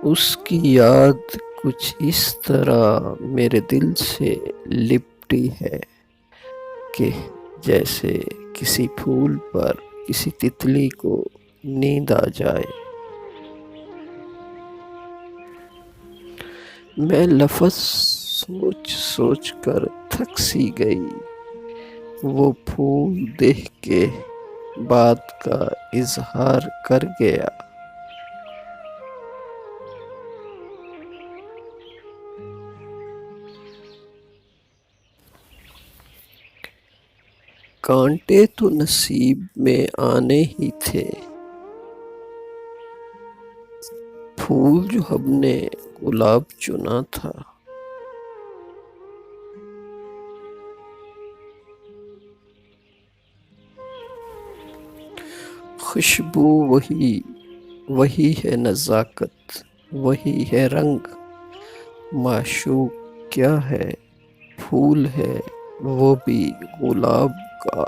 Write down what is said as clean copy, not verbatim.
اس کی یاد کچھ اس طرح میرے دل سے لپٹی ہے کہ جیسے کسی پھول پر کسی تتلی کو نیند آ جائے۔ میں لفظ سوچ سوچ کر تھک سی گئی، وہ پھول دیکھ کے بات کا اظہار کر گیا۔ کانٹے تو نصیب میں آنے ہی تھے، پھول جو ہم نے گلاب چنا تھا۔ خوشبو وہی ہے، نزاکت وہی ہے، رنگ معشوق کیا ہے، پھول ہے وہ بھی گلاب کا۔